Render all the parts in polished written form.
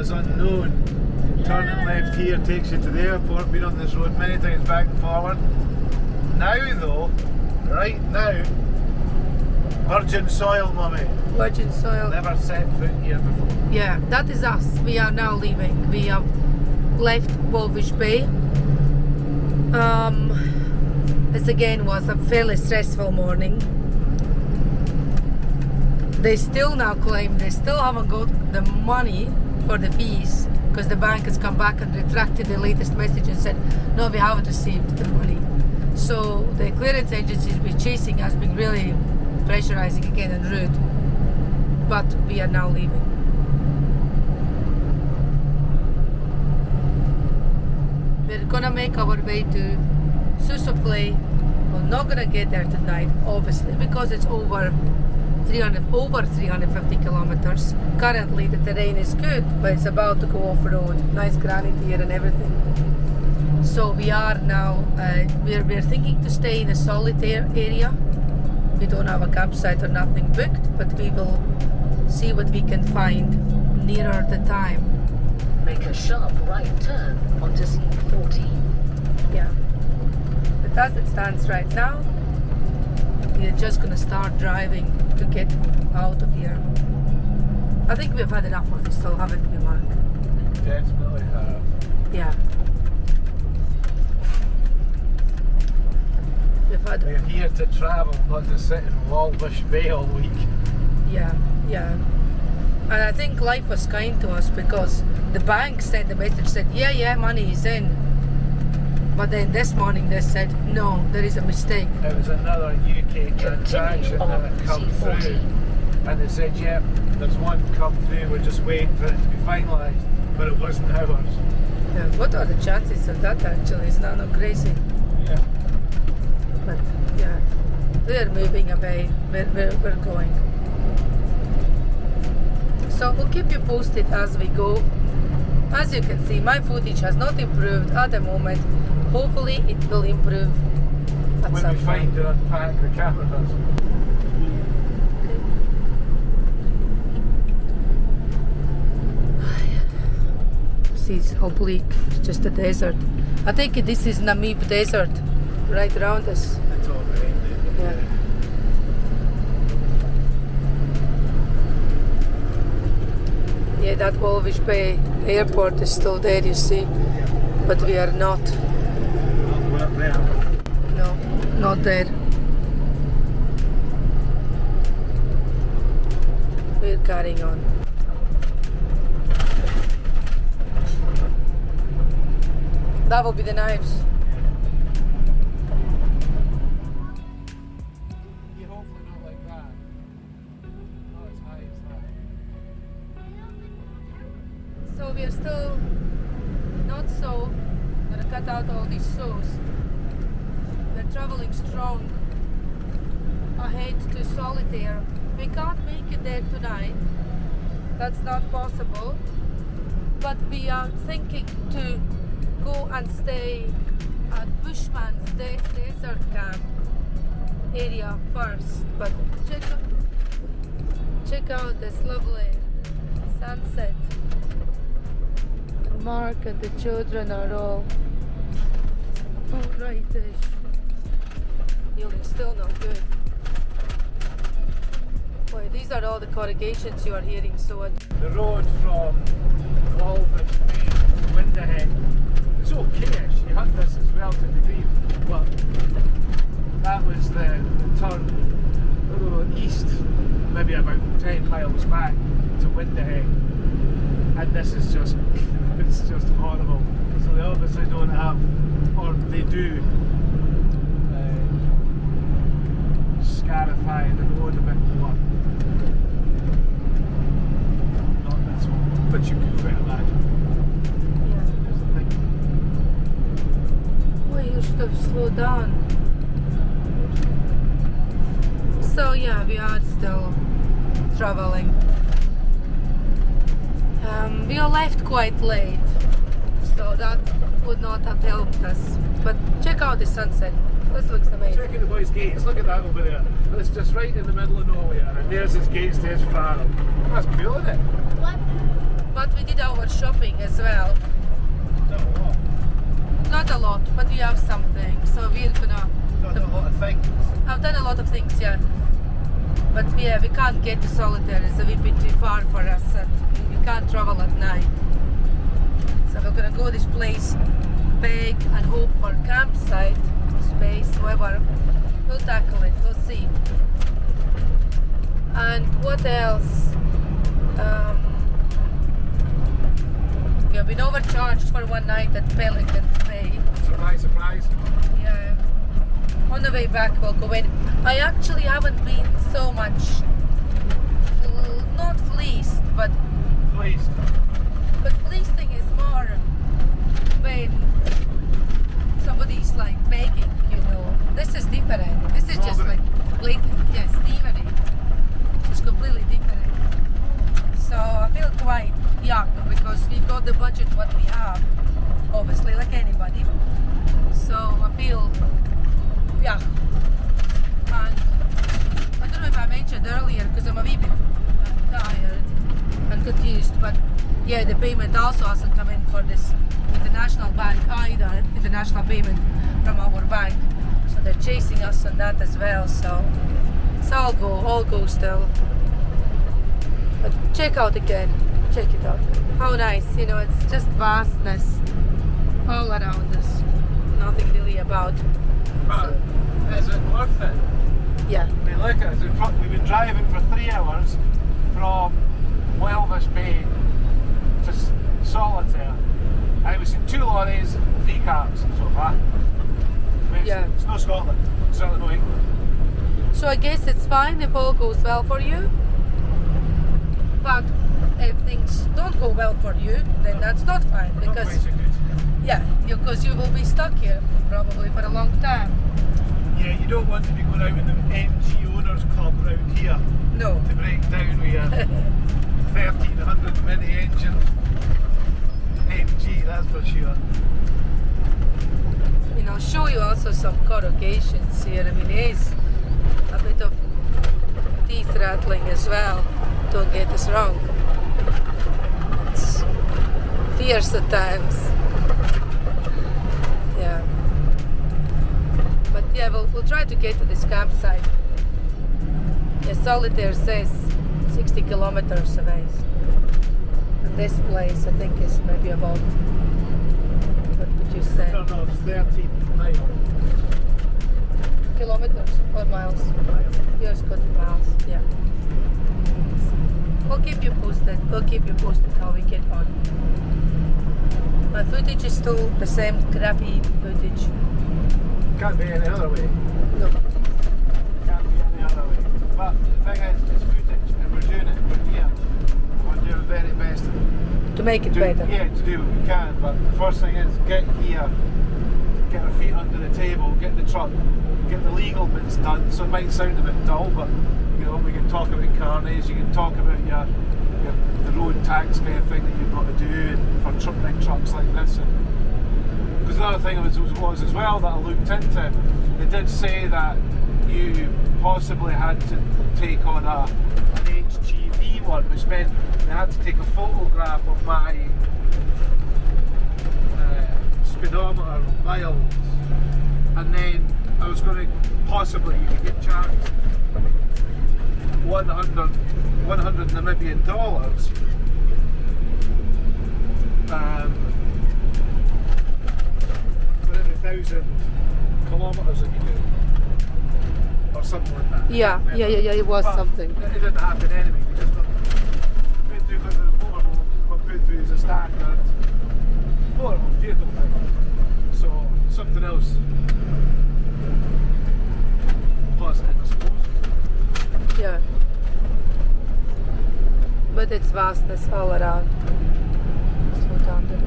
is unknown. Turning left here takes you to the airport. Been on this road many times back and forward. Now though, right now, virgin soil, mummy. Virgin soil. Never set foot here before. Yeah, that is us. We are now leaving. We have left Walvis Bay. This again was a fairly stressful morning. They still now claim they still haven't got the money for the fees because the bank has come back and retracted the latest message and said, no, we haven't received the money. So the clearance agencies we're chasing has been really pressurizing again and rude. But we are now leaving. We're gonna make our way to Sossusvlei. We're not gonna get there tonight, obviously, because it's over 350 kilometers. Currently the terrain is good, but it's about to go off-road. Nice granite here and everything. So we are now, we're thinking to stay in a solitaire area. We don't have a campsite or nothing booked, but we will see what we can find nearer the time. Make a sharp right turn onto C14. Yeah. But as it stands right now, we are just gonna start driving to get out of here. I think we've had enough of this, so haven't we, Mark? Definitely have. Yeah. We're here to travel, not to sit in Walvis Bay all week. Yeah. And I think life was kind to us because the bank sent the message, said, yeah, money is in. But then this morning they said, no, there is a mistake. It was another UK transaction that had come through. And they said, yeah, there's one come through, we're just waiting for it to be finalised. But it wasn't ours. Yeah, what are the chances of that actually? Isn't that not crazy? Yeah. But yeah, we're moving away. We're going. So we'll keep you posted as we go. As you can see, my footage has not improved at the moment. Hopefully it will improve at when some we find and unpack the cameras. See, it's hopefully just a desert. I think this is Namib desert right around us. It's all right. Yeah. Yeah, that Walvis Bay airport is still there, you see, but we are not. Not there. No, not there. We're carrying on. That will be the knives. Yeah, hopefully not like that. Not as high as that. So we are still not so gonna cut out all these saws. We're traveling strong ahead to Solitaire. We can't make it there tonight. That's not possible. But we are thinking to go and stay at Bushman's desert camp area first. But check out this lovely sunset. Mark and the children are all rightish. You're still not good. Boy, these are all the corrugations you are hearing. So the road from Walvis Bay to Winderhead, it's okay-ish. You had this as well to a degree, but that was the turn east, maybe about 10 miles back to Winderhead, and this is just it's just horrible. So they obviously don't have, or they do, scarify the road a bit more. Not this one, but you can quite imagine. Yeah. Well, you should have slowed down. So yeah, we are still traveling. We are left quite late, so that would not have helped us. But check out the sunset. This looks amazing. Check out the boys' gates. Look at that over there. It's just right in the middle of nowhere, and there's his gates to his farm. That's cool, isn't it? What? But we did our shopping as well. Not a lot. Not a lot, but we have something. So we're gonna. Not a lot of things. I've done a lot of things, yeah. But yeah, we can't get to Solitaire. It's a bit too far for us, and we can't travel at night. So we're gonna go this place, beg and hope for campsite space. However, we'll tackle it. We'll see. And what else? We have been overcharged for one night at Pelican Bay. Surprise, surprise. Yeah. On the way back, we'll go in. I actually haven't been so much, not fleeced, but Please. fleecing is more when somebody's like begging, you know. This is different. This is just like blatant, yes, thievery. It's completely different. So I feel quite young because we've got the budget what we have, obviously, like anybody. So I feel young. And I don't know if I mentioned earlier because I'm a wee bit tired and confused, but yeah, the payment also hasn't come in for this international bank either, international payment from our bank. So they're chasing us on that as well. So all go still. But check out again, check it out. How nice, you know, it's just vastness all around us. Nothing really about. But is it worth it? Yeah. I mean, look at it. We've been driving for 3 hours from Welvish Bay to Solitaire. And we've seen 2 lorries, 3 cars so far. I mean, Yeah. It's no Scotland. It's certainly no England. So I guess it's fine if all goes well for you. But if things don't go well for you, then that's not fine Not because quite so good. yeah, because you will be stuck here probably for a long time. Yeah, you don't want to be going out in the MG Owners Club around here No. to break down with your 1300 mini engine MG, that's for sure. I mean, I'll show you also some corrugations here. I mean, it is a bit of teeth rattling as well. Don't get us wrong. It's fierce at times. Yeah. But yeah, we'll try to get to this campsite. Yeah, Solitaire says 60 kilometers away. And this place, I think, is maybe about, what would you say? Turn off 13 miles. Kilometers or miles? Yours got miles, yeah. We'll keep you posted. We'll keep you posted how we get on. My footage is still the same crappy footage. Can't be any other way. No. Can't be any other way. But the thing is, it's footage and we're doing it. We're here. We're doing our very best To make it better. Yeah, to do what we can. But the first thing is get here, get our feet under the table, get the truck, get the legal bits done. So it might sound a bit dull, but you know, we can talk about carnage, you can talk about the road tax kind of thing that you've got to do for big trucks like this. Because the other thing was as well that I looked into, they did say that you possibly had to take on an HGV one, which meant they had to take a photograph of my speedometer miles, and then I was going to possibly, you could get charged 100 Namibian dollars for every 1,000 kilometres that you do, or something like that. Yeah, it was But something. It didn't happen anyway. We just got put through because the motorhome got put through as a standard motorhome vehicle thing. So something else positive, I suppose. Yeah. But it's vastness all around. Slow down the way.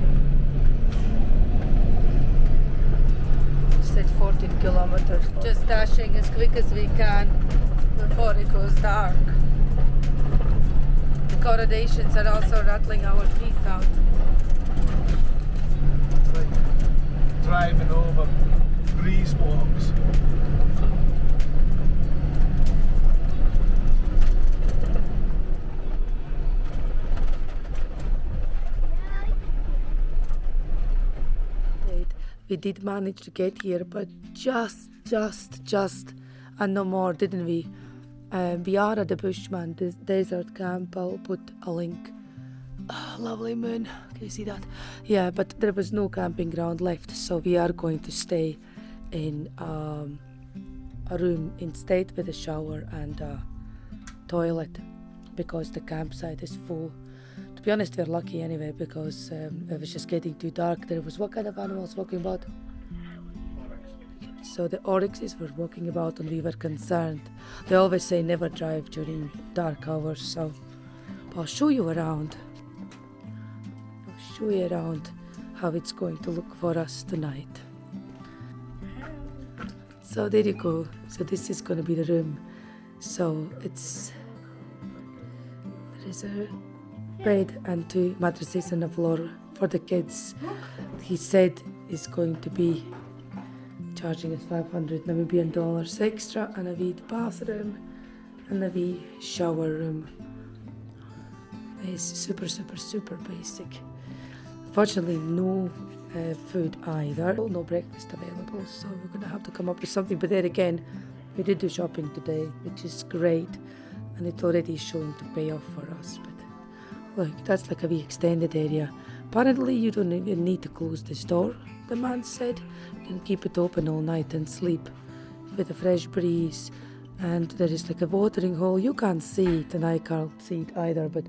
Said 14 kilometers. Just dashing as quick as we can before it goes dark. The corrugations are also rattling our teeth out. It's like driving over breeze walks. we did manage to get here, but just, and no more, didn't we? We are at the Bushman Desert Camp. I'll put a link. Oh, lovely moon. Can you see that? Yeah, but there was no camping ground left, so we are going to stay in a room instead with a shower and a toilet because the campsite is full. To be honest, we're lucky anyway because it was just getting too dark. There was what kind of animals walking about? So the oryxes were walking about and we were concerned. They always say never drive during dark hours, so I'll show you around. I'll show you around how it's going to look for us tonight. So there you go. So this is going to be the room. So there is a bed and 2 mattresses on the floor for the kids. He said is going to be charging us 500 Namibian dollars extra, and a wee bathroom and a wee shower room. It's super basic. Fortunately, no food either. No breakfast available, so we're gonna have to come up with something. But then again, we did do shopping today, which is great, and it's already showing to pay off for us. But look, that's like a wee extended area. Apparently, you don't even need to close this door. The man said you can keep it open all night and sleep with a fresh breeze. And there is like a watering hole. You can't see it, and I can't see it either. But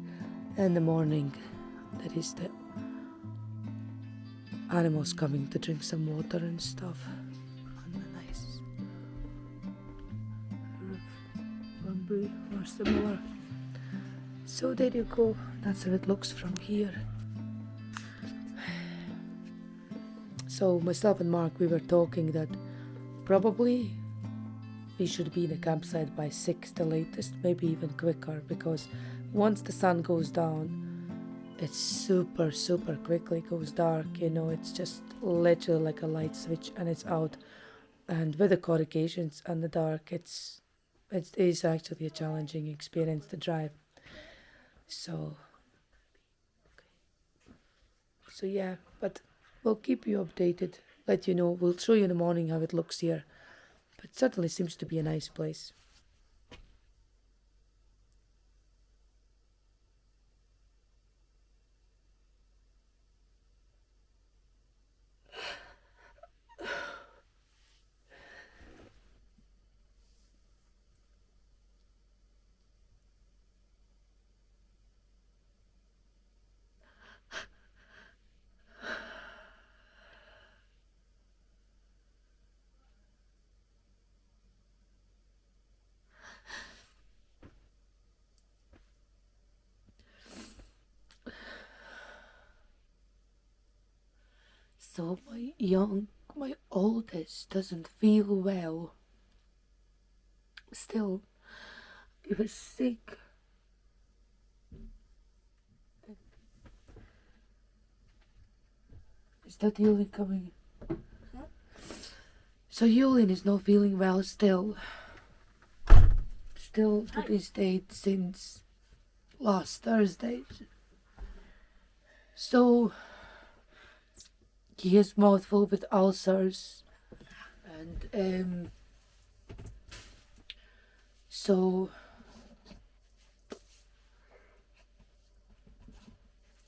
in the morning, there is the animals coming to drink some water and stuff. And a nice bamboo or similar. So there you go. That's how it looks from here. So myself and Mark, we were talking that probably we should be in a campsite by 6 the latest, maybe even quicker, because once the sun goes down, it super quickly goes dark. You know, it's just literally like a light switch and it's out. And with the corrugations and the dark, it is actually a challenging experience to drive. So yeah, but we'll keep you updated, let you know. We'll show you in the morning how it looks here. But it certainly seems to be a nice place. So my oldest doesn't feel well. Still, he was sick. Is that Yulin coming? Huh? So Yulin is not feeling well still. Still to this date since last Thursday. So he has mouthful with ulcers, and so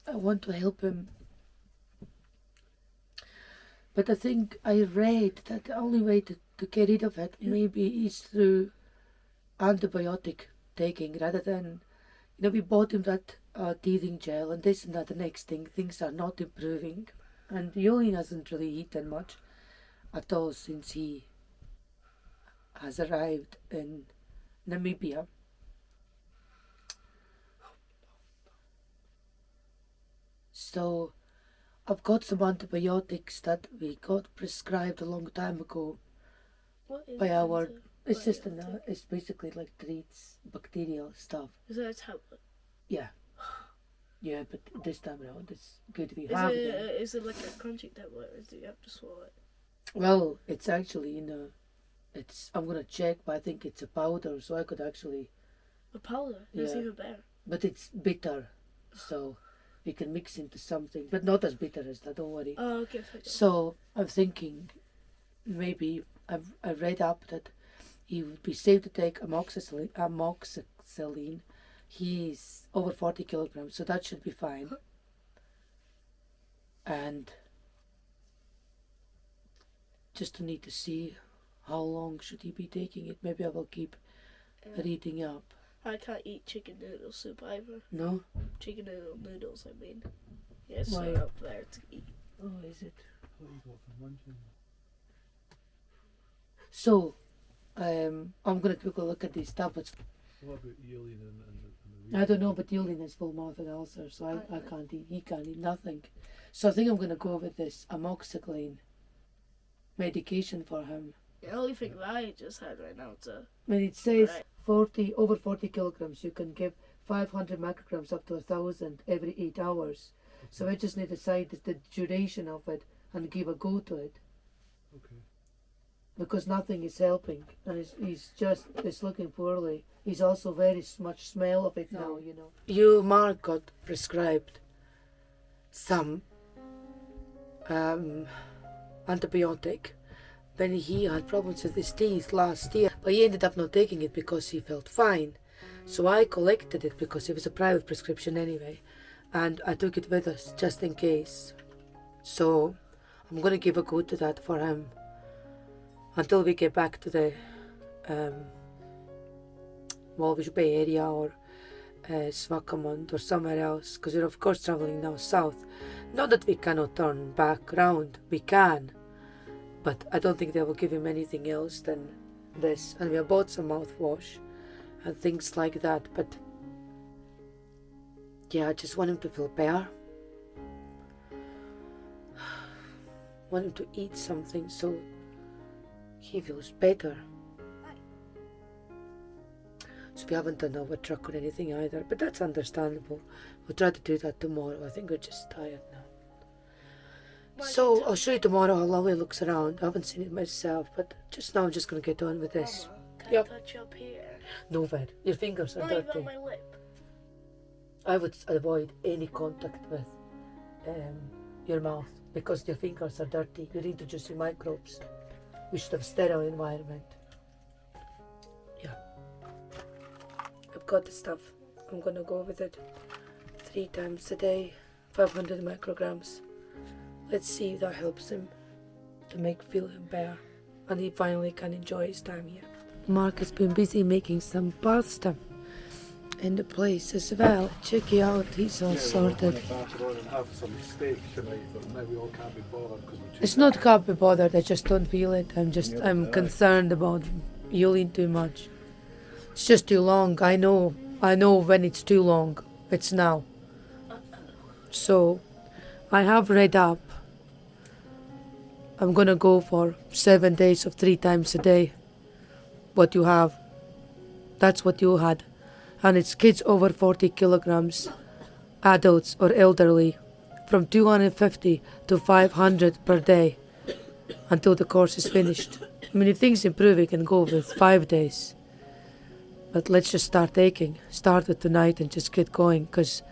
I want to help him. But I think I read that the only way to get rid of it maybe is through antibiotic taking rather than, we bought him that teething gel and this and that. The next thing, things are not improving. And Yulin hasn't really eaten much at all since he has arrived in Namibia. So I've got some antibiotics that we got prescribed a long time ago by our. It's just it's basically like treats bacterial stuff. Is that a tablet? Yeah. Yeah, but this time around it's good we have them. Is it like a crunchy tablet, or do you have to swallow it? Well, it's actually I'm gonna check, but I think it's a powder, so I could actually. A powder? That's even better. But it's bitter, so you can mix into something, but not as bitter as that, don't worry. Oh, okay. Fine. So I'm thinking maybe I read up that it would be safe to take amoxicillin. He's over 40 kilograms, so that should be fine. And just to need to see how long should he be taking it. Maybe I will keep reading up. I can't eat chicken noodle soup either. No? Chicken noodles, I mean. Yes, Why? they're up there to eat. Oh, is it? What you got for lunch? So, I'm going to quickly look at these tablets. What about Yulin and the I don't know, but Yulin has full mouth and ulcer, so I can't eat. He can't eat nothing. So I think I'm going to go with this amoxicillin medication for him. The only thing that I just had right now is I mean, it says Right. over 40 kilograms. You can give 500 micrograms up to 1,000 every 8 hours. So I just need to decide the duration of it and give a go to it. Okay. Because nothing is helping, and it's looking poorly. He's also very much smell of it now, you know. You, Mark, got prescribed some antibiotic when he had problems with his teeth last year, but he ended up not taking it because he felt fine. So I collected it because it was a private prescription anyway, and I took it with us just in case. So I'm going to give a go to that for him until we get back to the Walvis Bay area or Swakopmund or somewhere else, because we're of course traveling now south. Not that we cannot turn back round, we can, but I don't think they will give him anything else than this. And we have bought some mouthwash and things like that, but yeah, I just want him to feel better. Want him to eat something so he feels better. So we haven't done Overlandtruck or anything either, but that's understandable. We'll try to do that tomorrow. I think we're just tired now. So I'll show you tomorrow how lovely it looks around. I haven't seen it myself, but just now I'm just going to get on with this. Can Yep. I touch up here? No, Ved, your fingers are Not even dirty. on my lip. I would avoid any contact with your mouth because your fingers are dirty. You're introducing microbes. We should have sterile environment. Yeah. I've got the stuff. I'm gonna go with it 3 times a day, 500 micrograms. Let's see if that helps him to feel him better, and he finally can enjoy his time here. Mark has been busy making some pasta in the place as well. Check it out, he's all sorted. And have some steak tonight, but now we all can't be bothered because we're It's not can't be bothered, I just don't feel it. I'm concerned about Yulin too much. It's just too long. I know when it's too long. It's now. So I have read up. I'm gonna go for 7 days of 3 times a day. What you have. That's what you had. And it's kids over 40 kilograms, adults or elderly, from 250 to 500 per day until the course is finished. I mean, if things improve, we can go with 5 days. But let's just start taking. Start with tonight and just get going, because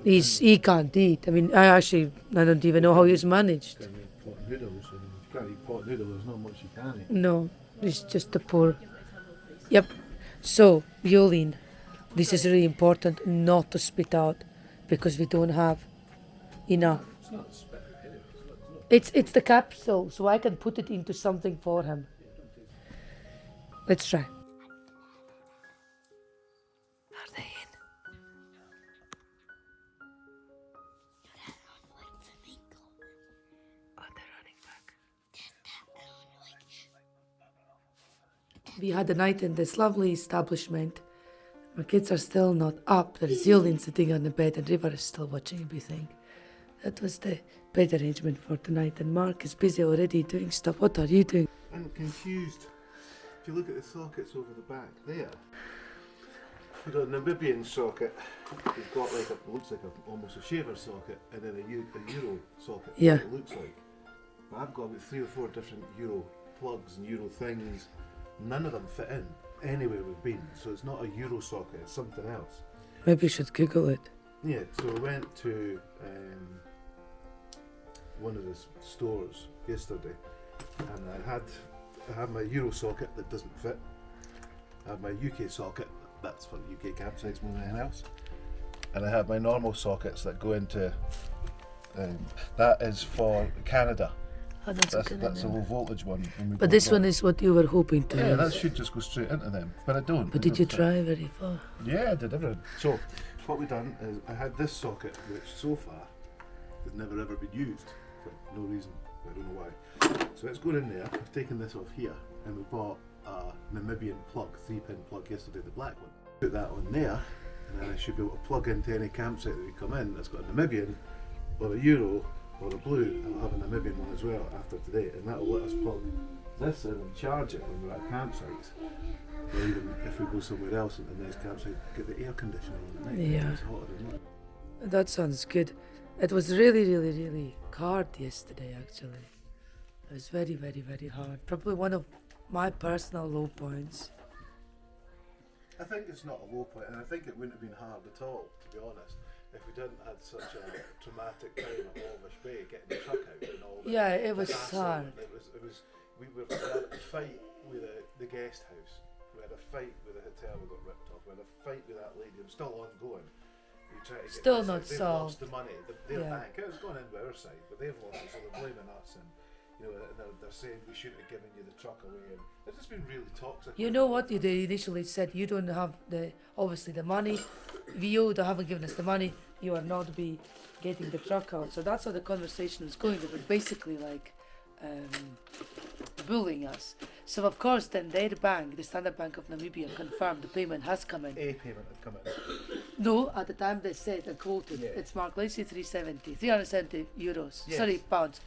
he can't eat. I mean, I don't even know how he's managed. Can eat pot noodles, and if you can't eat pot noodles, there's not much you can eat. No, it's just the poor. Yep. So, Yulin, this is really important not to spit out because we don't have enough. It's not spit anyway. It's the capsule, so I can put it into something for him. Let's try. Are they in? Oh, they're running back. We had a night in this lovely establishment. My kids are still not up. There's Yulin sitting on the bed and River is still watching everything. That was the bed arrangement for tonight, and Mark is busy already doing stuff. What are you doing? I'm confused. If you look at the sockets over the back there, you've got a Namibian socket. You've got like looks like almost a shaver socket, and then a Euro socket. Yeah. It looks like. But I've got about 3 or 4 different Euro plugs and Euro things. None of them fit in anywhere we've been, so it's not a Euro socket. It's something else. Maybe you should Google it. Yeah, so I went to one of the stores yesterday, and I had my Euro socket that doesn't fit. I have my UK socket, that's for UK campsites more than anything else. And I have my normal sockets that go into, that is for Canada. Oh, That's a low voltage one. But this one is what you were hoping to Yeah, use. that should just go straight into them, but I don't. But It did you doesn't fit. try very far? Yeah, I did everything. So, what we done is I had this socket, which so far has never ever been used for no reason. I don't know why. So it's going in there. I've taken this off here, and we bought a Namibian plug, 3-pin plug yesterday, the black one. Put that on there, and then I should be able to plug into any campsite that we come in that's got a Namibian, or a Euro, or a blue. I'll have a Namibian one as well after today, and that'll let us plug this in and charge it when we're at campsites. Or even if we go somewhere else in a nice campsite, get the air conditioner on at night. Yeah. It's hotter than that. That sounds good. It was really, really, really hard yesterday, actually. It was very, very, very hard. Probably one of my personal low points. I think it's not a low point, and I think it wouldn't have been hard at all, to be honest, if we didn't had such a traumatic time at Walvish Bay getting the truck out and all that. Yeah, it was the hassle, hard. and we had a fight with the guest house. We had a fight with the hotel we got ripped off. We had a fight with that lady. It was still ongoing. We tried to get Still this not out. They've solved. lost the money. Their Yeah. bank. It was going into our side, but they've lost it, so they're blaming us. And they're saying we shouldn't have given you the truck away. And it's just been really toxic. You know what they initially said? You don't have obviously the money. You haven't given us the money. You are not be getting the truck out. So that's how the conversation was going. They were basically like bullying us. So of course then their bank, the Standard Bank of Namibia, confirmed the payment has come in. A payment had come in. No, at the time they said and quoted, Yeah. it's marked, let's say 370 euros, Yes. sorry, pounds.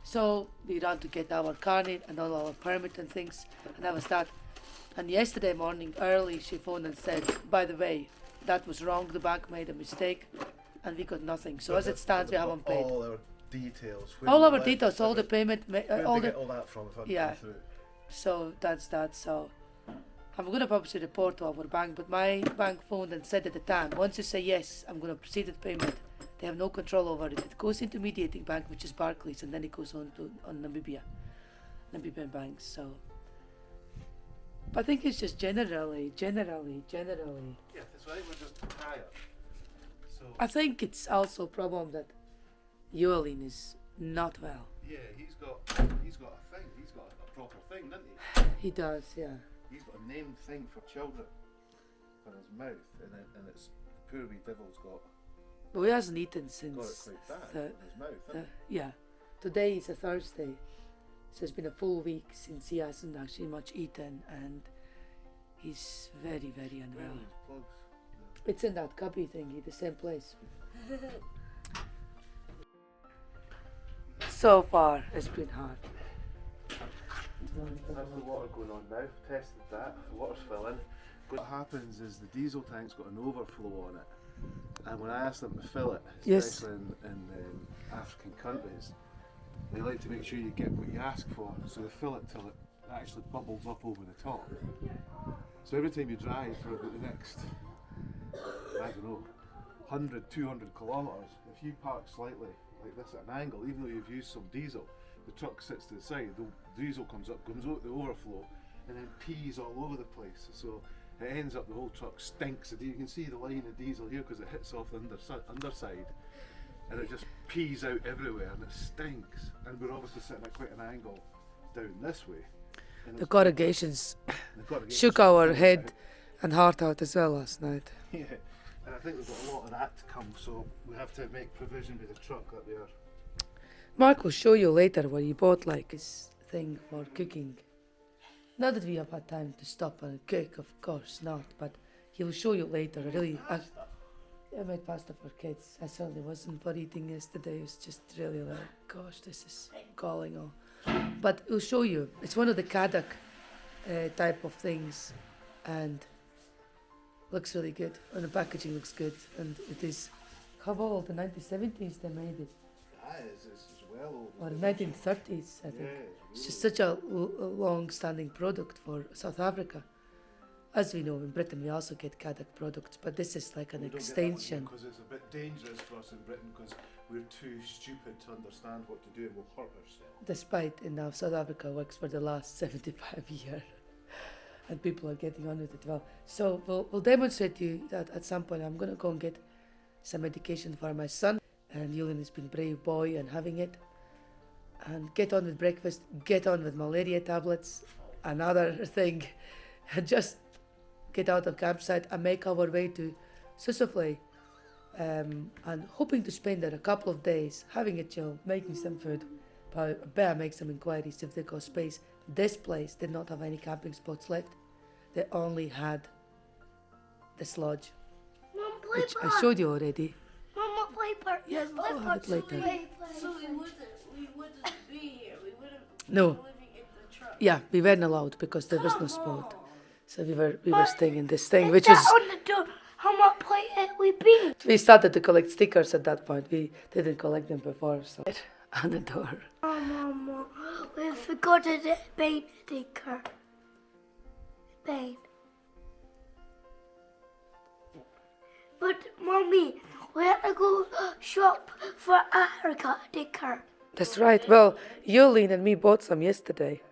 So we ran to get our carnet and all our permit and things, and that was that. And yesterday morning early she phoned and said, by the way, that was wrong, the bank made a mistake, and we got nothing. So as it stands, we haven't paid. All our details. All our details, all the payment, Where all did they the. get all that from if I Yeah. come through? So that's that. So I'm going to obviously report to our bank, but my bank phoned and said at the time, once you say yes, I'm going to proceed with payment, they have no control over it. It goes into mediating bank, which is Barclays, and then it goes on to Namibian banks. So I think it's just generally. Yeah, that's right. We're just tired. So I think it's also a problem that Yoelin is not well. yeah, he's got a thing. He's got a proper thing, doesn't he? He does, yeah. He's got a named thing for children for his mouth, and it's poor wee devil's got But he hasn't eaten it since quite bad the, in his mouth. Hasn't yeah. Today is a Thursday, so it's been a full week since he hasn't actually much eaten, and he's very, very he? unwell. Well, his plugs. It's in that cubby thingy, the same place. So far, it's been hard. That's the water going on now. Tested that. The water's filling. What happens is the diesel tank's got an overflow on it, and when I ask them to fill it, Yes. especially in African countries, they like to make sure you get what you ask for, so they fill it till it actually bubbles up over the top. So every time you drive for about the next, I don't know, 100, 200 kilometres, if you park slightly like this at an angle, even though you've used some diesel, the truck sits to the side, the diesel comes out the overflow, and then pees all over the place. So it ends up the whole truck stinks. You can see the line of diesel here because it hits off the underside, and it just pees out everywhere, and it stinks. And we're obviously sitting at quite an angle down this way. And The it's- corrugations the corrugations shook our peeing head out. and heart out as well last night. Yeah, and I think we've got a lot of that to come, so we have to make provision with the truck that we are. Mark will show you later where he bought like his thing for cooking. Not that we have had time to stop and cook, of course not, but he will show you later. I made pasta for kids. I certainly wasn't for eating yesterday. It was just really like, gosh, this is calling all. But he'll show you. It's one of the Kadak type of things, and looks really good. And the packaging looks good, and it is. How old? The 1970s they made it, It's well or over. 1930s, I think. Yeah, It's just such a long-standing product for South Africa. as we know, in Britain we also get Kadak products, but this is like an extension. Because it's a bit dangerous for us in Britain because we're too stupid to understand what to do and we'll hurt ourselves. Despite in now South Africa works for the last 75 years, and people are getting on with it well. So we'll demonstrate to you that at some point I'm gonna go and get some medication for my son, and Julian has been a brave boy and having it, and get on with breakfast, get on with malaria tablets, another thing, and just get out of campsite and make our way to Sossusvlei, and hoping to spend there a couple of days, having a chill, making some food. But I better make some inquiries if they got space. This place did not have any camping spots left. They only had this lodge, Mom, play which I part. showed you already. Mama, play part. Yes, play we'll have part. it later. So we wouldn't be here. We wouldn't No, be living in the truck. yeah, we weren't allowed because there was no spot. So we were staying in this thing, which is, on the door. How much play it we be? we started to collect stickers at that point. We didn't collect them before, so on the door. Oh, Mama, we forgot the paint sticker. Paint. But, Mommy, we have to go shop for Africa sticker. That's right. Well, Yulin and me bought some yesterday.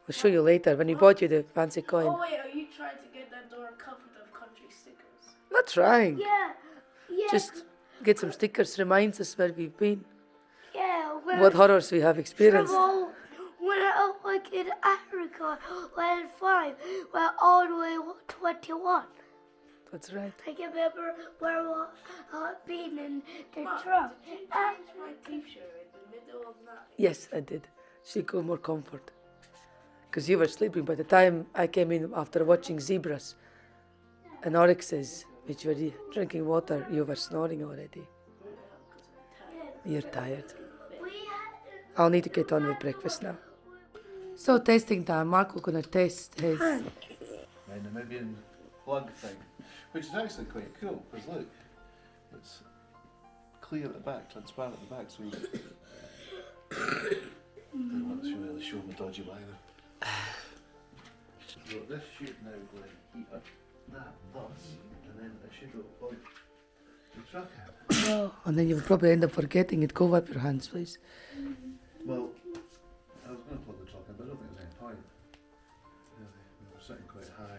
I'll show you later when we bought you the fancy coin. Oh, wait, are you trying to get that door covered of country stickers? Not trying. Yeah. Just get some stickers, reminds us where we've been, Yeah, what horrors we have experienced. Well, when I was like in Africa, when 5, we're all the way to 21. That's right. I can remember where we been in the truck. My t-shirt in the middle of night. Yes, I did. She got more comfort. Because you were sleeping by the time I came in after watching zebras and oryxes, which were drinking water, you were snoring already. You're tired. I'll need to get on with breakfast now. So testing time. Mark will gonna test his. My Namibian plug thing, which is actually quite cool because look, it's clear at the back, transparent at the back, so you don't want to really show my dodgy either. So this should now go in here, that thus, and then it should go plug the truck in. Oh, and then you'll probably end up forgetting it. Go wipe your hands, please. Well, I was going to plug the truck in, but I don't think there's any point. Really, we were sitting quite high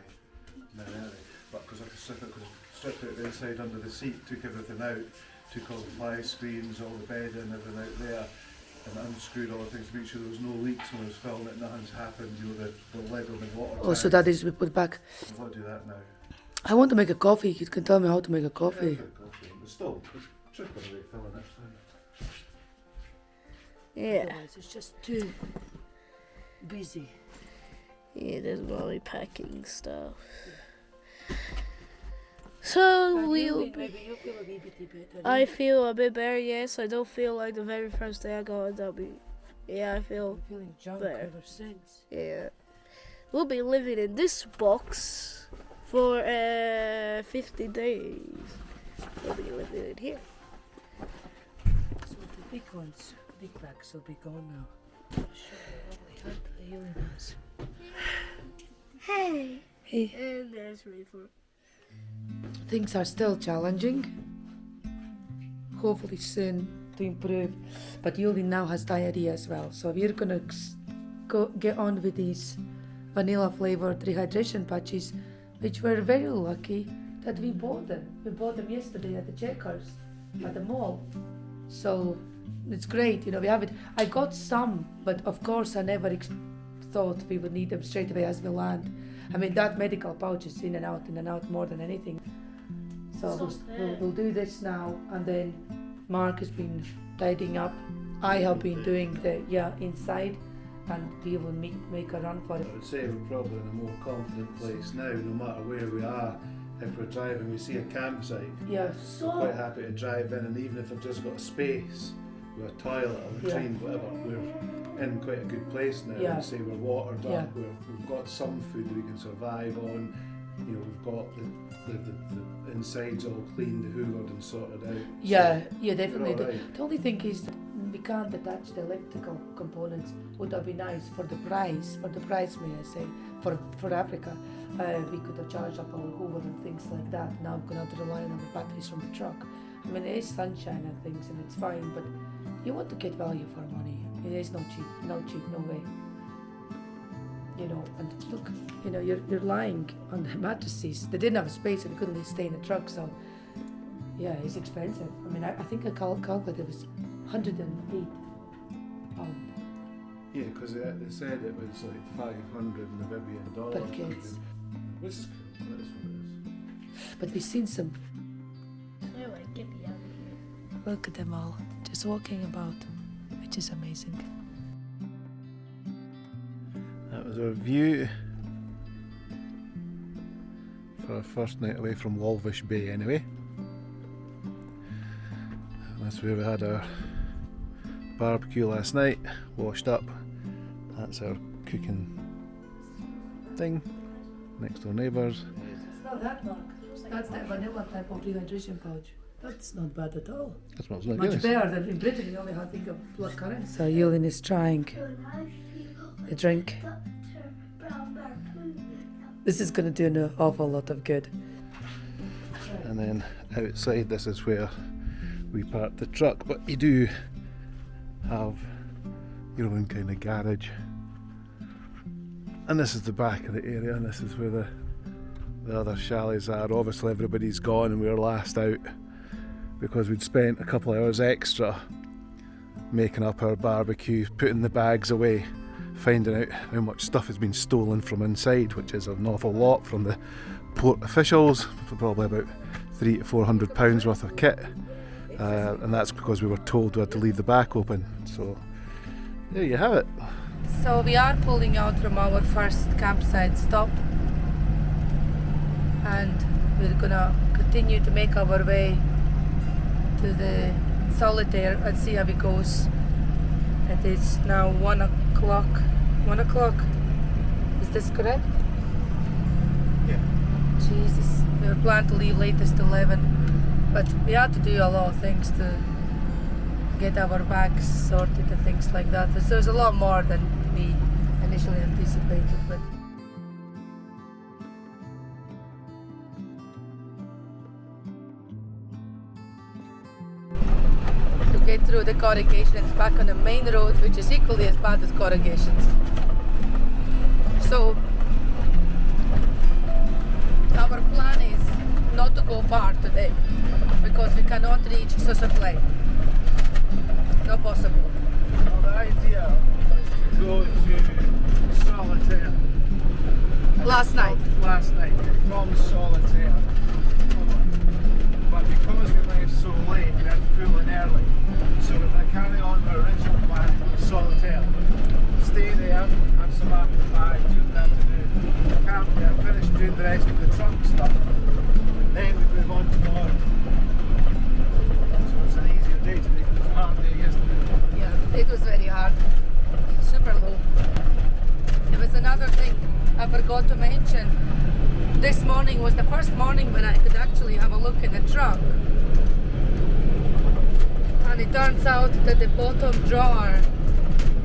now anyway, but because I stripped out the inside under the seat, took everything out, took all the fly screens, all the bedding, everything out there, and unscrewed all the things to make sure there was no leaks when I was filming it, nothing's happened, you know, the lid on the water Oh, so tank. that is we put back. I've got to do that now. I want to make a coffee. You can tell me how to make a Yeah, coffee. I've got coffee, but still, just got to be filling it. Yeah. Otherwise, it's just too busy. Yeah, there's Mommy packing stuff. So we'll be. Maybe you feel a wee bit better. I feel a bit better, yes. I don't feel like the very first day I got a W. Yeah, I feel. I'm feeling junk there. ever since. Yeah. We'll be living in this box for 50 days. We'll be living in here. So the big ones, big bags will be gone now. Show you what we had the healing house. Hey. Hey, And there's Reefer. things are still challenging. Hopefully soon to improve. But Yuli now has diarrhea as well. So we're gonna get on with these vanilla flavored rehydration patches, which we're very lucky that we bought them. We bought them yesterday at the Checkers at the mall. So it's great, you know, we have it. I got some, but of course I never thought we would need them straight away as we land. I mean, that medical pouch is in and out more than anything. So we'll do this now, and then Mark has been tidying up. I have been doing the inside, and we will make a run for it. I would say we're probably in a more confident place now, no matter where we are. If we're driving, we see a campsite, Yeah. we're quite happy to drive in, and even if I've just got a space with a toilet or a latrine, whatever, we're in quite a good place now. Yeah. I'd say we're watered Yeah. up, we've got some food that we can survive on, you know, we've got the insides all cleaned, hoovered and sorted out. Yeah, So yeah, definitely. we're all right. The only thing is we can't attach the electrical components. Would that be nice for the price? For the price, may I say? for Africa. We could have charged up our Hoover and things like that. Now we're going to have to rely on our batteries from the truck. I mean, there is sunshine and things, and it's fine, but you want to get value for money. It is no cheap, no way. You know, and look, you know, you're lying on the mattresses. They didn't have a space, so we couldn't stay in the truck. So, yeah, it's expensive. I mean, I think I calculated it was 108 pounds. Yeah, because they said it was like 500 Namibian dollars. Per kids. This is cool. That is what it is. But we've seen some. Anyway, get me out of here. Look at them all, just walking about, which is amazing. That was our view for our first night away from Walvish Bay anyway. And that's where we had our barbecue last night, washed up. That's our cooking thing, next door neighbours. It's not that, Mark. That's the vanilla type of dehydration pouch. That's not bad at all. That smells like Much Guinness. better than in Britain, you only have to think of blood currants. So Yulin is trying a drink. This is going to do an awful lot of good. And then outside, this is where we park the truck, but you do have your own kind of garage. And this is the back of the area, and this is where the other chalets are. Obviously everybody's gone and we were last out because we'd spent a couple of hours extra making up our barbecue, putting the bags away, finding out how much stuff has been stolen from inside, which is an awful lot from the port officials, for probably about £300 to £400 worth of kit, and that's because we were told we had to leave the back open. So there you have it. So we are pulling out from our first campsite stop, and we're gonna continue to make our way to the solitaire and see how it goes. It is now 1 o'clock. 1 o'clock. Is this correct? Yeah. Jesus, we were planning to leave latest 11, but we had to do a lot of things to get our bags sorted and things like that. So there's a lot more than we initially anticipated, but to get through the corrugations back on the main road, which is equally as bad as corrugations. So our plan is not to go far today because we cannot reach Sossusvlei. Not possible. Well, the idea was to go to Solitaire. Last night. Last night, from Solitaire. But because we left so late, we had to pull in early. So we're going to carry on our original plan, Solitaire. Stay there, have some apple pie, do what we have to do. Camp there, finish doing the rest of the truck stuff. Then we move on tomorrow. So it's an easier day today because it was a hard day yesterday. Yeah, it was very hard. Super low. There was another thing I forgot to mention. This morning was the first morning when I could actually have a look in the truck. And it turns out that the bottom drawer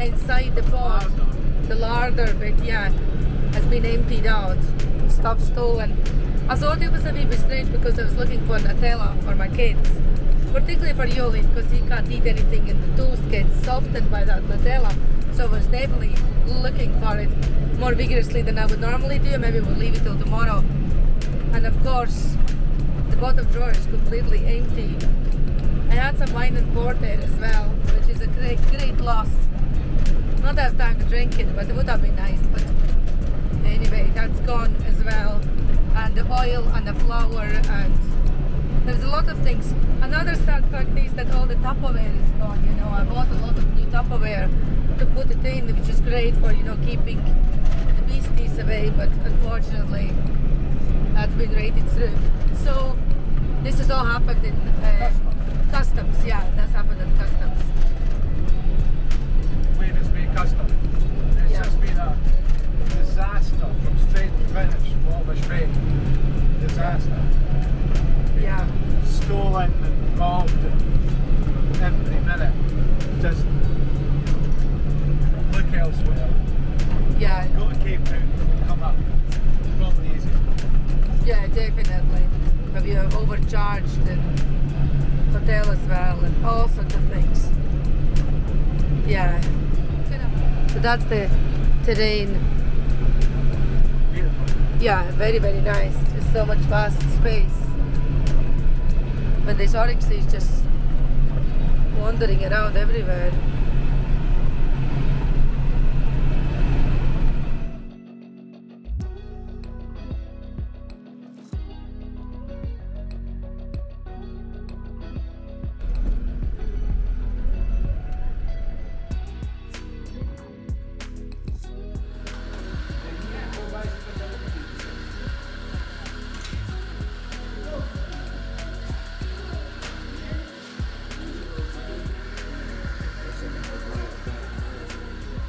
inside the pod, the larder bit, yeah, has been emptied out. Stuff stolen. I thought it was a bit strange because I was looking for Nutella for my kids. Particularly for Yoli, because he can't eat anything and the toast gets softened by that Nutella. So I was definitely looking for it more vigorously than I would normally do. Maybe we'll leave it till tomorrow. And of course, the bottom drawer is completely empty. I had some wine and port there as well, which is a great loss. Not have time to drink it, but it would have been nice. But anyway, that's gone as well. And the oil and the flour, and there's a lot of things. Another sad fact is that all the Tupperware is gone. You know, I bought a lot of new Tupperware to put it in, which is great for, you know, keeping the beasties away. But unfortunately, that's been raided through. So this has all happened in customs. Yeah, that's happened at customs. Waivers Bay Custom. It's Yeah. just been a disaster from straight to finish, Walvish Bay. Disaster. Yeah. Stolen and robbed and every minute. Just look elsewhere. Yeah, Go to Cape Town, come up. Probably easier. yeah, definitely. But we are overcharged in hotel as well and all sorts of things. Yeah. So that's the terrain. Beautiful. Yeah, very, very nice. There's so much vast space. But this oryx is just wandering around everywhere.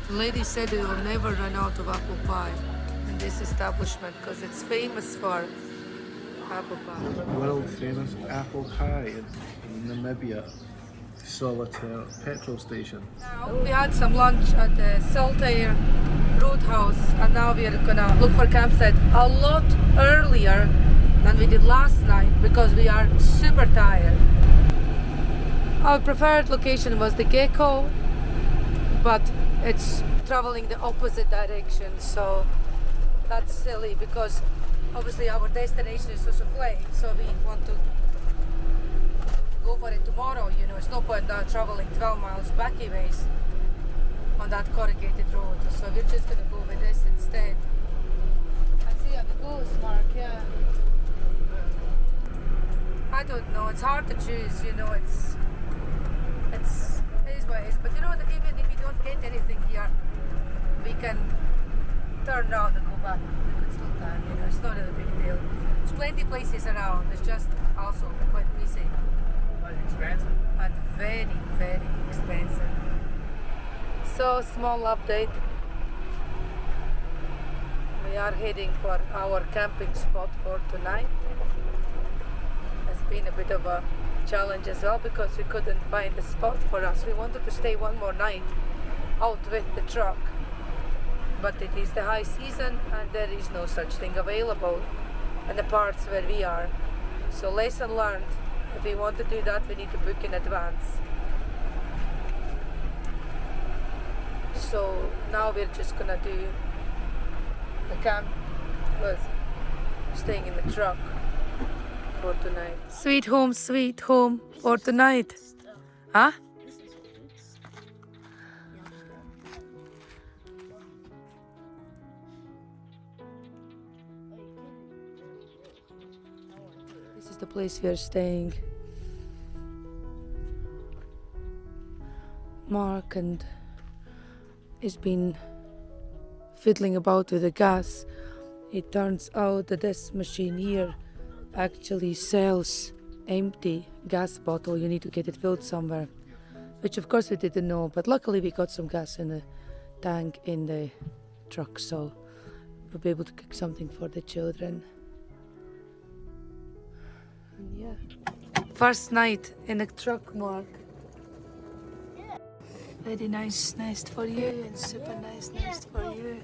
The lady said we will never run out of apple pie in this establishment because it's famous for apple pie. World famous apple pie in Namibia. Solitaire petrol station. Now we had some lunch at the Saltair Roadhouse and now we are gonna look for campsite a lot earlier than we did last night because we are super tired. Our preferred location was the Gecko, but it's traveling the opposite direction, so that's silly because obviously our destination is Sossusvlei, so we want to go for it tomorrow. You know, it's no point traveling 12 miles backy ways on that corrugated road, so we're just gonna go with this instead. And see how it goes, Mark. Yeah. I don't know. It's hard to choose. You know, it's what it is. But you know that even if we don't get anything here, we can turn around and go back. We could still time. You know, it's not a big deal. There's plenty of places around. It's just also quite busy Quite expensive. and very, very expensive. So small update. We are heading for our camping spot for tonight. It's been a bit of a challenge as well because we couldn't find a spot for us. We wanted to stay one more night out with the truck, but it is the high season and there is no such thing available in the parts where we are. So lesson learned, if we want to do that we need to book in advance. So now we're just gonna do the camp with staying in the truck for tonight. Sweet home for tonight. Huh? This is the place we are staying. Mark and has been fiddling about with the gas. It turns out that this machine here actually sells empty gas bottle. You need to get it filled somewhere, which of course we didn't know, but luckily we got some gas in the tank in the truck, so we'll be able to cook something for the children. And yeah, first night in a truck, Mark. Very nice nest for you and super nice nest for you.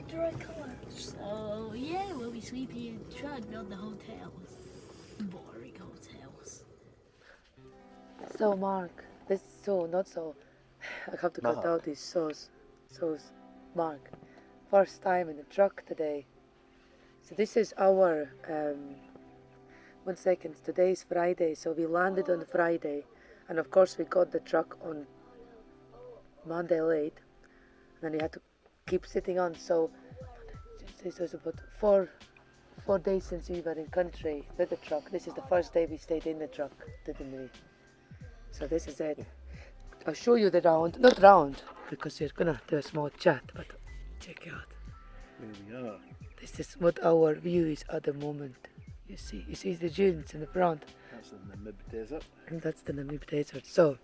Dry colour. So yeah, we'll be sleeping in the truck, not the hotels. Boring hotels. So Mark, this not so. I have to cut out these so's. Mark, first time in the truck today. So this is our 1 second. Today is Friday, so we landed on Friday, and of course we got the truck on Monday late, and then we had to keep sitting on. So it was about four days since we were in country with the truck. This is the first day we stayed in the truck, didn't we? So this is it. I'll show you the not round, because you're gonna do a small chat, but check out. There we are. This is what our view is at the moment. You see the dunes in the front. That's the Namib Desert. And that's the Namib Desert. So,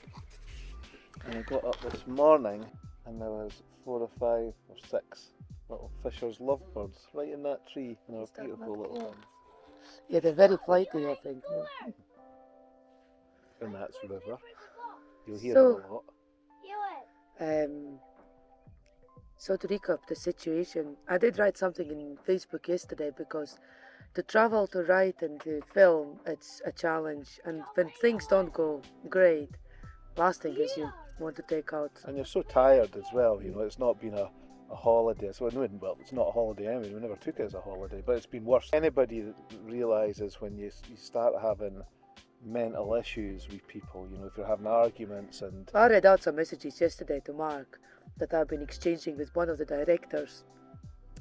And I got up this morning and there was 4 or 5 or 6 little Fisher's lovebirds right in that tree, and they're Is that beautiful not little cool? things. yeah, they're very flighty, I think. And that's river. You'll hear So- them a lot. So to recap the situation, I did write something in Facebook yesterday because to travel, to write and to film, it's a challenge. And when things don't go great, last thing is you want to take out. And you're so tired as well, you know, it's not been a holiday. So, well, it's not a holiday anyway, we never took it as a holiday, but it's been worse. Anybody that realises when you start having mental issues with people, you know, if you're having arguments and... I read out some messages yesterday to Mark that I've been exchanging with one of the directors,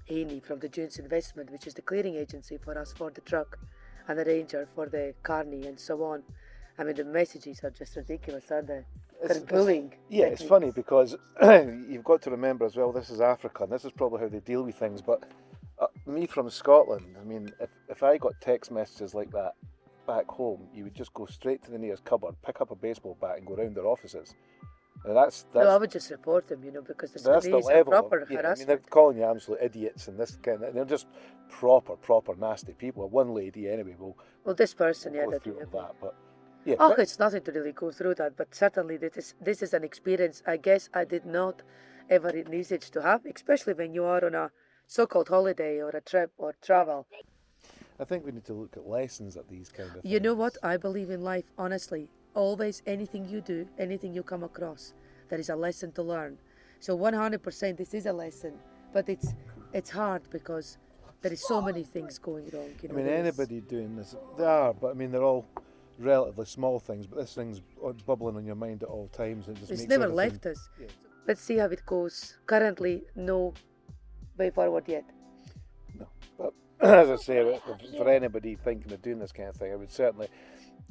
Amy from the June's Investment, which is the clearing agency for us for the truck, and the ranger for the carney and so on. I mean, the messages are just ridiculous, aren't they? They're bullying. Yeah, it's funny because you've got to remember as well, this is Africa, and this is probably how they deal with things, but me from Scotland, I mean, if I got text messages like that back home, you would just go straight to the nearest cupboard, pick up a baseball bat and go round their offices. And that's no, I would just report them, you know, because that's the these level are proper of, yeah, harassment. I mean, they're calling you absolute idiots and this kind of, they're just proper nasty people. One lady anyway will Well, this person, yeah, go that through you all that, but yeah. oh, but- it's nothing to really go through that, but certainly this is an experience I guess I did not ever envisage to have, especially when you are on a so-called holiday or a trip or travel. I think we need to look at lessons at these kind of things. You know what? I believe in life, honestly. Always, anything you do, anything you come across, there is a lesson to learn. So 100% this is a lesson, but it's hard because there is so many things going wrong. You know, I mean, there is- anybody doing this, they are, but I mean, they're all relatively small things, but this thing's bubbling on your mind at all times. And it just It's makes never everything- left us. Yeah. Let's see how it goes. Currently, no way forward yet. No, but as I say, for anybody thinking of doing this kind of thing, I would certainly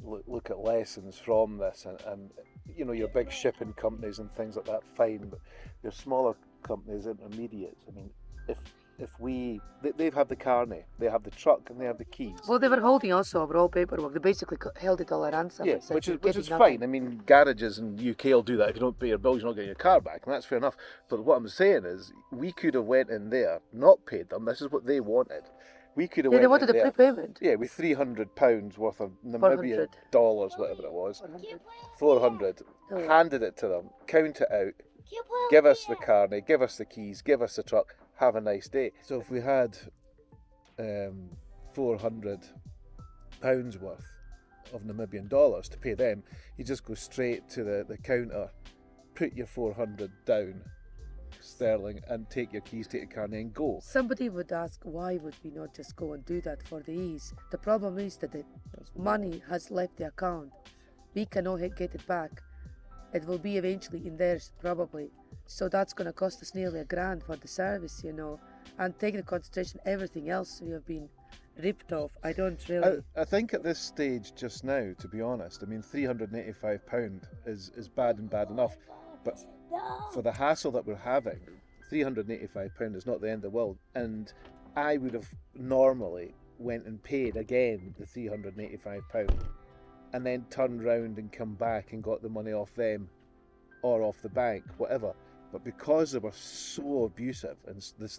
look at lessons from this. And you know, your big shipping companies and things like that, fine, but your smaller companies, intermediates. I mean, if they have the carnet, they have the truck, and they have the keys. Well, they were holding also our all paperwork. They basically held it all at ransom. Yeah, and said, which "You're is getting fine. nothing." I mean, garages in the UK will do that. If you don't pay your bills, you're not getting your car back, and that's fair enough. But what I'm saying is, we could have went in there, not paid them. This is what they wanted. We could have Yeah, they went wanted in a there, prepayment. yeah, with £300 worth of Namibian 400. dollars, whatever it was, 400. Oh. Handed it to them, count it out, give us the carnet, give us the keys, give us the truck. Have a nice day. So if we had £400 worth of Namibian dollars to pay them, you just go straight to the counter, put your 400 down sterling and take your keys, take your carnet and go. Somebody would ask, why would we not just go and do that for the ease? The problem is that the money has left the account. We cannot get it back. It will be eventually in theirs, probably. So that's going to cost us nearly £1,000 for the service, you know. And take into consideration everything else we have been ripped off. I don't really... I think at this stage just now, to be honest, I mean, £385 is bad and bad enough. But for the hassle that we're having, £385 is not the end of the world. And I would have normally went and paid again the £385 and then turned round and come back and got the money off them or off the bank, whatever. But because they were so abusive, and this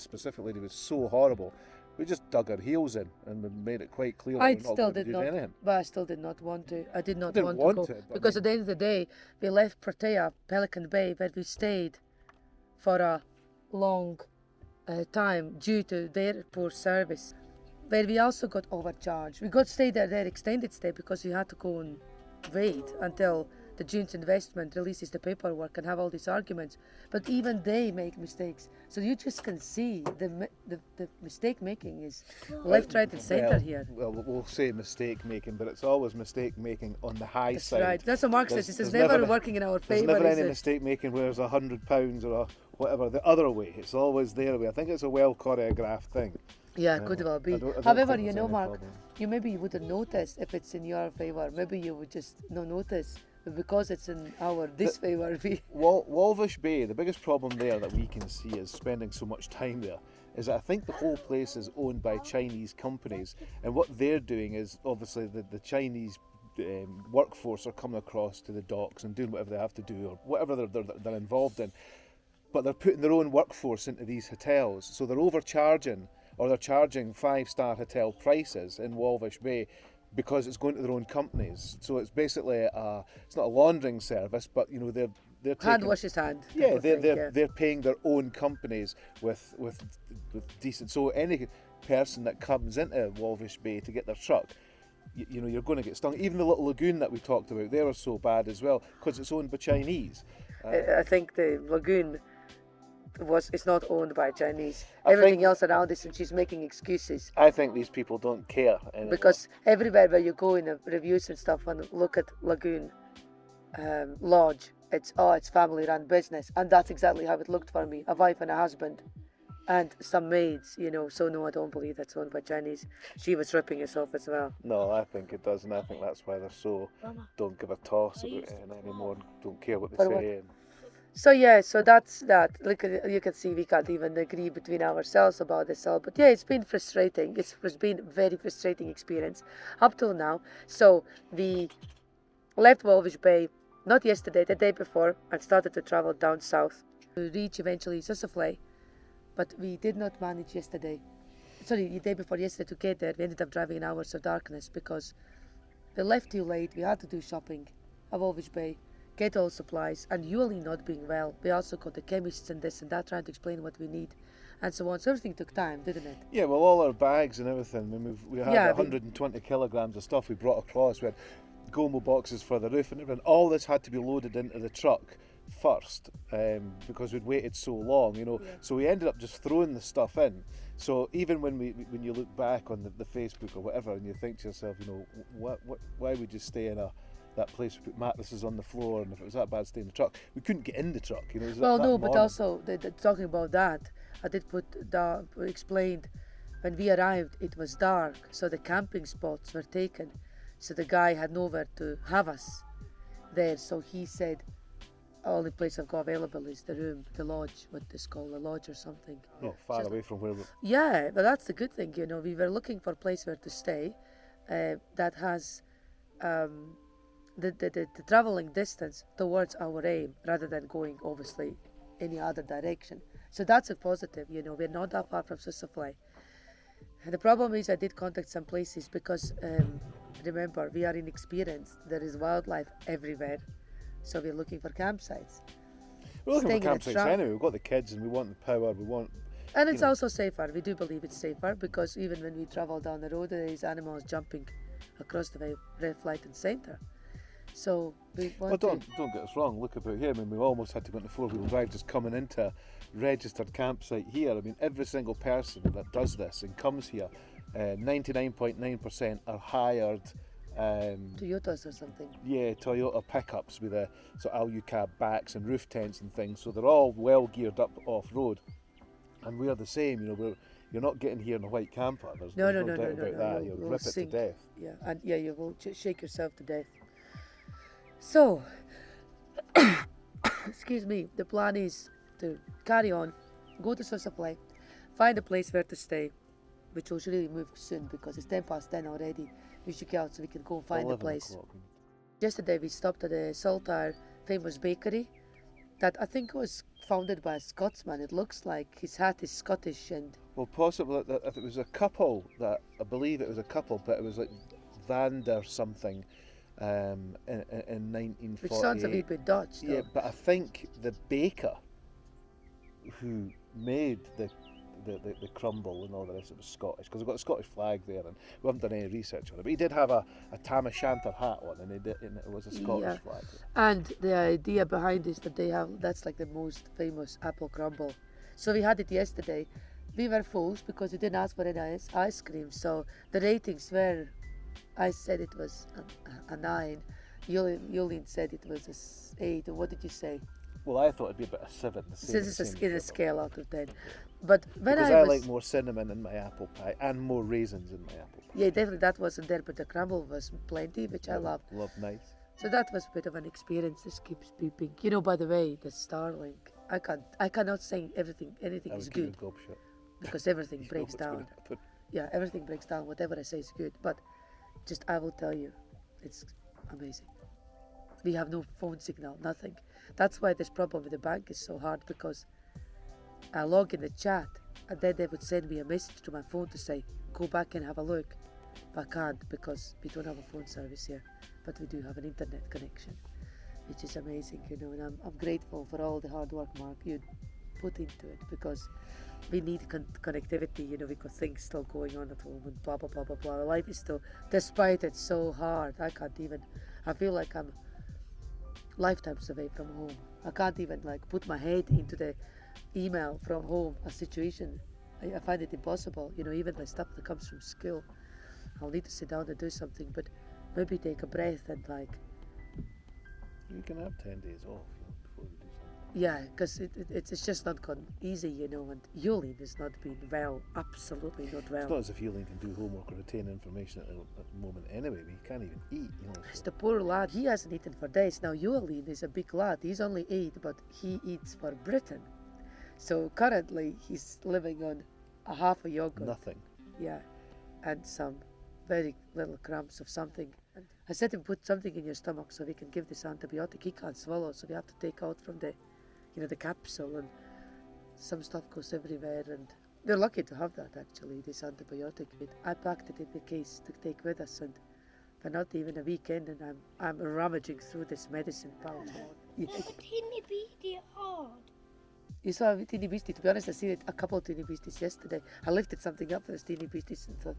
specific lady was so horrible, we just dug our heels in and made it quite clear that I we're not still going to did do not, anything. but I still did not want to. I did not didn't want to want go to, but I because mean- at the end of the day, we left Protea, Pelican Bay, where we stayed for a long time due to their poor service. Where we also got overcharged. We got stay there extended stay because we had to go and wait until the June's Investment releases the paperwork and have all these arguments. But even they make mistakes. So you just can see the mistake making is left, right and centre here. Well, we'll say mistake making, but it's always mistake making on the high That's side. right. That's what Mark says. He says There's never working in our There's favour. never is any it? mistake making where there's £100 or whatever the other way. It's always their way. I think it's a well choreographed thing. Yeah, could well be. I don't However, think you there's know, any Mark, problem. maybe wouldn't notice if it's in your favour. Maybe you would just not notice. But because it's in our disfavour, we... Walvish Bay, the biggest problem there that we can see is spending so much time there, is that I think the whole place is owned by Chinese companies, and what they're doing is obviously the Chinese workforce are coming across to the docks and doing whatever they have to do or whatever they're involved in, but they're putting their own workforce into these hotels, so they're overcharging, or they're charging 5-star hotel prices in Walvish Bay because it's going to their own companies. So it's basically it's not a laundering service, but you know they're they're Hand taking, washes hand. yeah, type of thing, they're paying their own companies with decent. So any person that comes into Walvish Bay to get their truck, you know, you're going to get stung. Even the little lagoon that we talked about, they were so bad as well because it's owned by Chinese. I think the lagoon it's not owned by Chinese. I Everything think- else around is, and she's making excuses. I think these people don't care anymore. Because everywhere where you go in the reviews and stuff and look at Lagoon Lodge, it's family run business, and that's exactly how it looked for me. A wife and a husband and some maids, you know. So no, I don't believe that's owned by Chinese. She was ripping us off as well. No, I think it does, and I think that's why they're so don't give a toss about it anymore, and don't care what they For what? say. So yeah, so that's that. Look, you can see we can't even agree between ourselves about this all. But yeah, it's been frustrating. It's been a very frustrating experience up till now. So we left Walvish Bay not yesterday, the day before, and started to travel down south to reach eventually Sossusvlei. But we did not manage yesterday. Sorry, the day before yesterday to get there. We ended up driving in hours of darkness because we left too late. We had to do shopping at Walvish Bay, get all supplies, and Yuli not being well. We also got the chemists and this and that trying to explain what we need and so on. So everything took time, didn't it? Yeah, well, all our bags and everything. We had Yeah, 120 kilograms of stuff we brought across. We had Gomo boxes for the roof and everything. All this had to be loaded into the truck first because we'd waited so long, you know. Yeah. So we ended up just throwing the stuff in. So even when you look back on the Facebook or whatever, and you think to yourself, you know, why would you stay in that place we put mattresses on the floor, and if it was that bad, stay in the truck? We couldn't get in the truck, you know. It was Well, that no, but morning. also talking about that, I did explained when we arrived it was dark, so the camping spots were taken, so the guy had nowhere to have us there. So he said, only place I've got available is the room, the lodge, what is called a lodge or something. Oh, far just- away from where we. Yeah, but that's the good thing, you know. We were looking for a place where to stay that has the traveling distance towards our aim rather than going obviously any other direction. So that's a positive, you know. We're not that far from Sossusvlei. And the problem is I did contact some places because remember, we are inexperienced. There is wildlife everywhere. So we're looking for campsites. We're looking Staying for in a campsites truck. anyway. We've got the kids and we want the power. And it's know. also safer. We do believe it's safer because even when we travel down the road, there is animals jumping across the way, left, right, and centre. So we want Well, don't get us wrong. Look about here. I mean, we almost had to go into four-wheel drive just coming into a registered campsite here. I mean, every single person that does this and comes here, 99.9% are hired. Toyotas or something. Yeah, Toyota pickups with the sort of Alu-cab backs and roof tents and things. So they're all well geared up off-road, and we're the same. You know, you're not getting here in a white camper. There's No, no no, doubt no, about no. that. You'll You'll rip it to sink. death. Yeah, and yeah, you will shake yourself to death. So, excuse me, the plan is to carry on, go to Sossusvlei, find a place where to stay, which will really move soon because it's 10:10 already. We should get out so we can go and find a 11 place. o'clock. Yesterday we stopped at the Saltire famous bakery that I think was founded by a Scotsman. It looks like his hat is Scottish and Well, possibly that if it was a couple, that I believe it was a couple, but it was like Vander something in 1948. which sounds a bit Dutch though. Yeah, but I think the baker who made the crumble and all the rest, it was Scottish, because we've got a Scottish flag there, and we haven't done any research on it. But he did have a Tam O'Shanter hat on, and it was a Scottish Yeah. flag. And the idea behind is that they have, that's like the most famous apple crumble. So we had it yesterday. We were fools because we didn't ask for any ice cream. So the ratings were, I said it was a 9. Yulin said it was a 8. What did you say? Well, I thought it'd be about a 7. So this is in a scale out of 10. But when because I I was, like more cinnamon in my apple pie and more raisins in my apple pie. yeah, definitely that wasn't there, but the crumble was plenty, which I loved. Love nice. So that was a bit of an experience. This keeps beeping. You know, by the way, the Starlink. I cannot say anything I is would keep good your gob shut. because everything You know breaks what's gonna down. happen. Yeah, everything breaks down. Whatever I say is good, but just I will tell you, it's amazing. We have no phone signal, nothing. That's why this problem with the bank is so hard, because I log in the chat and then they would send me a message to my phone to say, go back and have a look. But I can't because we don't have a phone service here, but we do have an internet connection. which is amazing, you know, and I'm grateful for all the hard work, Mark, you put into it, because we need connectivity, you know, because things still going on at home and blah blah blah blah blah. Life is still, despite it's so hard, I feel like I'm lifetimes away from home. I can't even like put my head into the email from home, a situation. I find it impossible, you know, even my stuff that comes from school. I'll need to sit down and do something, but maybe take a breath and like, You can have 10 days off, you know, before you do something. yeah, because it's just not gone easy, you know, and Yulin has not been well, absolutely not It's well. not as if Healing can do homework or retain information at the moment anyway, but he can't even eat, you know. It's So. the poor lad, he hasn't eaten for days. Now Yulin is a big lad, he's only 8, but he eats for Britain. So currently he's living on a half a yogurt. Nothing. Yeah, and some very little crumbs of something. I said to him, put something in your stomach so we can give this antibiotic. He can't swallow, so we have to take out from the, you know, the capsule, and some stuff goes everywhere. And we're lucky to have that actually, this antibiotic. I packed it in the case to take with us, and for not even a weekend, and I'm rummaging through this medicine pouch. Yeah. Teeny bitty odd. You saw a teeny beastie. To be honest, I seen it, a couple of teeny beasties yesterday. I lifted something up for those teeny beasties and thought,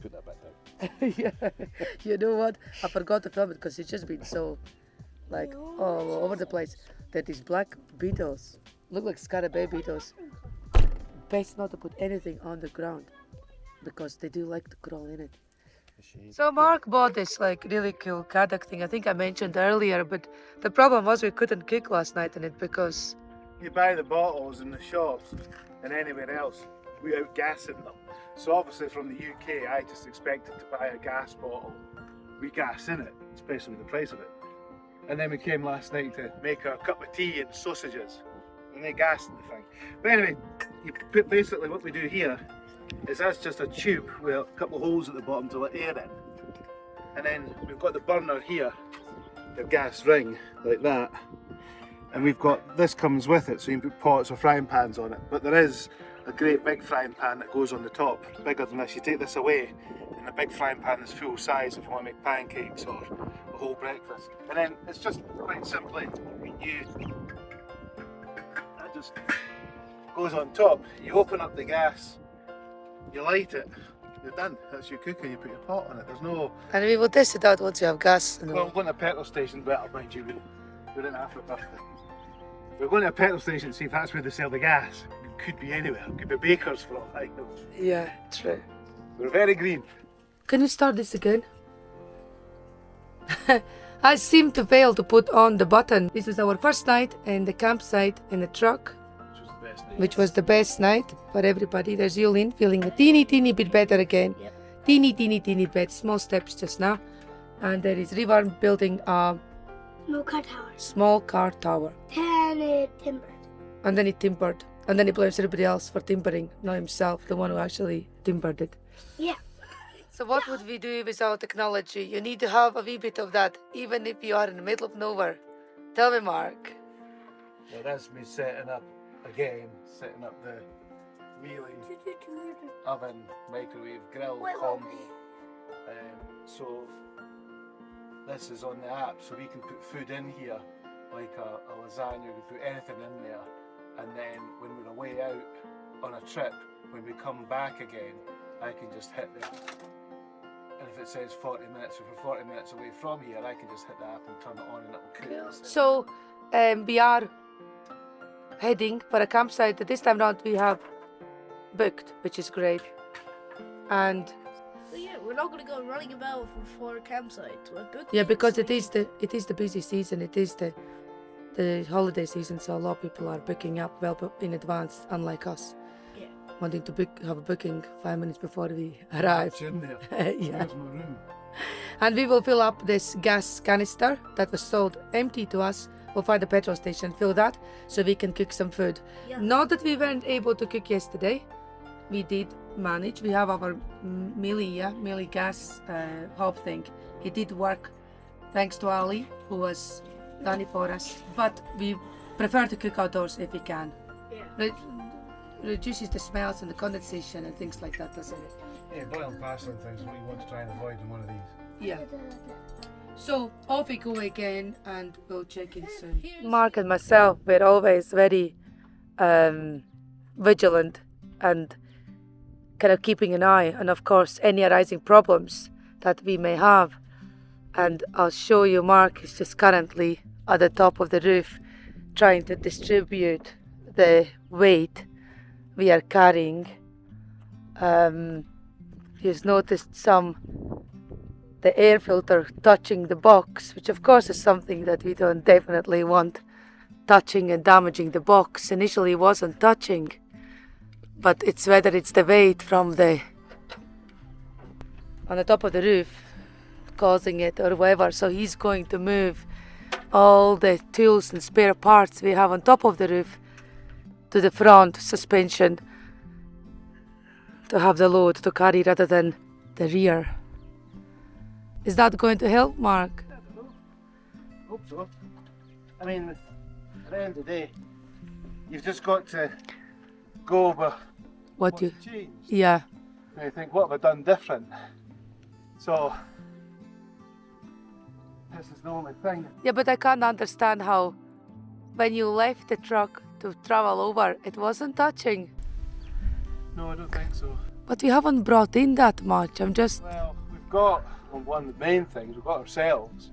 Put that back down. yeah. You know what? I forgot to film it because it's just been so, like, all over the place. That these black beetles look like scarabée beetles. Best not to put anything on the ground because they do like to crawl in it. So Mark bought this like really cool kayak thing. I think I mentioned earlier, but the problem was we couldn't cook last night in it because You buy the bottles in the shops and anywhere else without gas in them. So obviously from the UK, I just expected to buy a gas bottle with gas in it, especially with the price of it. And then we came last night to make a cup of tea and sausages, and they gas in the thing. But anyway, you put, basically what we do here is that's just a tube with a couple of holes at the bottom to let air in. And then we've got the burner here, the gas ring, like that. And we've got, this comes with it, so you can put pots or frying pans on it. But there is a great big frying pan that goes on the top, bigger than this. You take this away, and the big frying pan is full size if you want to make pancakes or a whole breakfast. And then it's just quite simply, that just goes on top. You open up the gas, you light it, you're done. That's your cooker, you put your pot on it. There's no... and we will test it out once you have gas. Well, I'm going to a petrol station, well, mind you, we're in Africa. We're going to a petrol station to see if that's where they sell the gas. It could be anywhere. It could be Baker's for all I know. Yeah, true. We're very green. Can we start this again? I seem to fail to put on the button. This was our first night in the campsite in the truck, which was the best night for everybody. There's Yulin feeling a teeny bit better again. Yep. Teeny bit, small steps just now. And there is Rivar building a No car tower. small car tower. And it timbered. And then he timbered. And then he blames everybody else for timbering, not himself, the one who actually timbered it. Yeah. So what would we do without technology? You need to have a wee bit of that, even if you are in the middle of nowhere. Tell me, Mark. Well, that's me setting up the wheelie oven, microwave, grill combo. So this is on the app, so we can put food in here, like a lasagna, we can put anything in there. And then when we're away out on a trip, when we come back again, I can just hit the app. And if it says 40 minutes, if we're 40 minutes away from here, I can just hit the app and turn it on and it will cook. So we are heading for a campsite. This time round we have booked, which is great. And But yeah, we're not gonna go running about for campsites. We're good. yeah, because it is the busy season. It is the holiday season, so a lot of people are booking up well in advance, unlike us. Yeah. Wanting to have a booking 5 minutes before we arrive. It's in there. Yeah. There's my room. And we will fill up this gas canister that was sold empty to us. We'll find a petrol station, fill that, so we can cook some food. Yeah. Not that we weren't able to cook yesterday. We did manage. We have our Millie gas hob thing. It did work, thanks to Ali, who was done it for us. But we prefer to cook outdoors if we can. Yeah. Reduces the smells and the condensation and things like that, doesn't it? Yeah, boiling pasta and things is what you want to try and avoid in one of these. Yeah. So off we go again, and we'll check in soon. Mark and myself were always very vigilant and kind of keeping an eye on, of course, any arising problems that we may have. And I'll show you, Mark is just currently at the top of the roof trying to distribute the weight we are carrying. He's noticed the air filter touching the box, which of course is something that we don't definitely want touching and damaging the box. Initially it wasn't touching, but it's whether it's the weight from on the top of the roof causing it or whatever. So he's going to move all the tools and spare parts we have on top of the roof to the front suspension to have the load to carry rather than the rear. Is that going to help, Mark? I don't know. Hope so. I mean, at the end of the day, you've just got to go with What you? what's changed. Yeah. And you think, what have I done different? So, this is the only thing. Yeah, but I can't understand how when you left the truck to travel over, it wasn't touching. No, I don't think so. But we haven't brought in that much. I'm just... Well, we've got, well, one of the main things, we've got ourselves.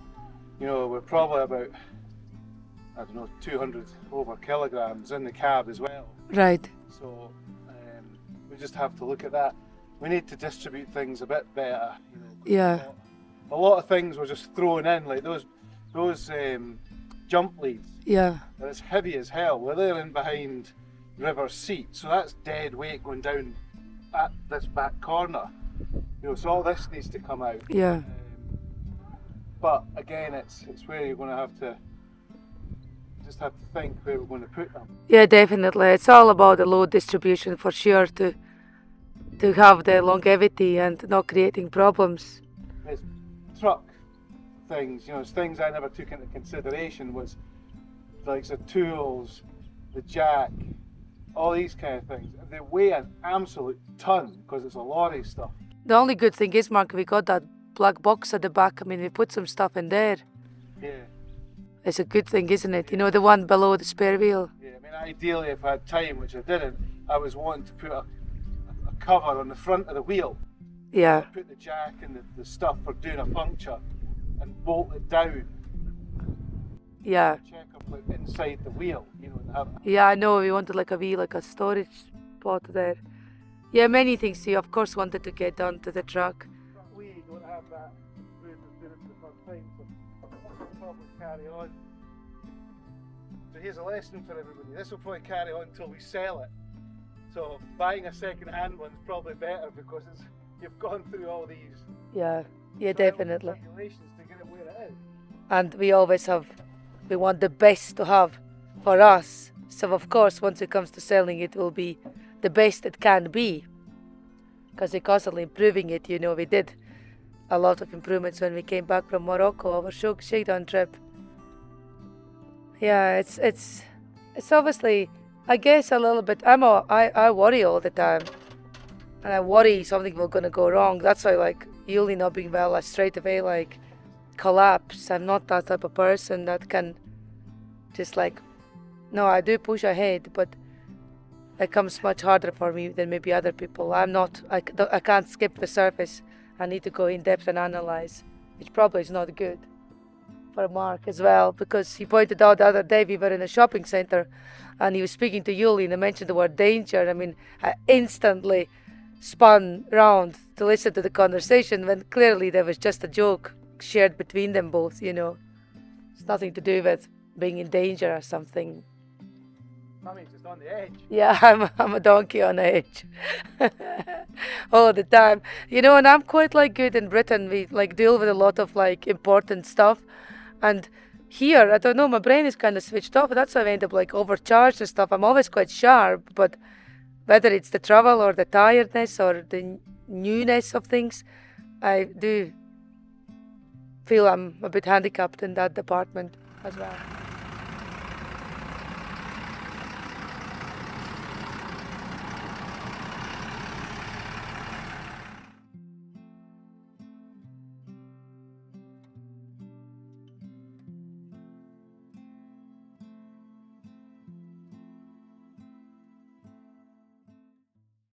You know, we're probably about, I don't know, 200 over kilograms in the cab as well. Right. So, we just have to look at that. We need to distribute things a bit better. You know, Yeah. A lot of things were just thrown in, like those jump leads. Yeah. And it's heavy as hell. Well, they're in behind River's seat, so that's dead weight going down at this back corner. You know, so all this needs to come out. Yeah. But again, it's where you're going to have to think where we're going to put them. Yeah, definitely. It's all about the load distribution for sure to have the longevity and not creating problems. It's truck things, you know, it's things I never took into consideration was like the tools, the jack, all these kind of things. They weigh an absolute ton because it's a lorry stuff. The only good thing is, Mark, we got that black box at the back. I mean, we put some stuff in there. Yeah. It's a good thing, isn't it? You know, the one below the spare wheel. Yeah, I mean, ideally, if I had time, which I didn't, I was wanting to put a cover on the front of the wheel. Yeah. Put the jack and the stuff for doing a puncture and bolt it down. Yeah. Check up like inside the wheel, you know, and have Yeah, I know. We wanted like a storage spot there. Yeah, many things you, of course, wanted to get done to the truck. we don't have that. We're just doing it for the first time, so we'll probably carry on. So here's a lesson for everybody. This will probably carry on until we sell it. So buying a second-hand one's probably better because you've gone through all these Yeah. Yeah, trials and definitely. tribulations to get it where it is. And we always we want the best to have for us. So of course, once it comes to selling, it will be the best it can be. Because we're constantly improving it, you know. We did a lot of improvements when we came back from Morocco, our shakedown trip. Yeah, it's obviously, I guess, a little bit. I worry all the time, and I worry something will gonna go wrong. That's why, like, Yuli not being well, I straight away like collapse. I'm not that type of person that can just like, no, I do push ahead, but it comes much harder for me than maybe other people. I can't skip the surface. I need to go in depth and analyze, which probably is not good for Mark as well, because he pointed out the other day we were in a shopping center and he was speaking to Yuli and he mentioned the word danger. I mean, I instantly spun round to listen to the conversation when clearly there was just a joke shared between them both, you know. It's nothing to do with being in danger or something. Mummy's just on the edge. Yeah, I'm a donkey on edge all the time, you know. And I'm quite like good in Britain. We like deal with a lot of like important stuff, and here I don't know, my brain is kind of switched off. That's why I end up like overcharged and stuff. I'm always quite sharp, but whether it's the travel or the tiredness or the newness of things, I do feel I'm a bit handicapped in that department as well.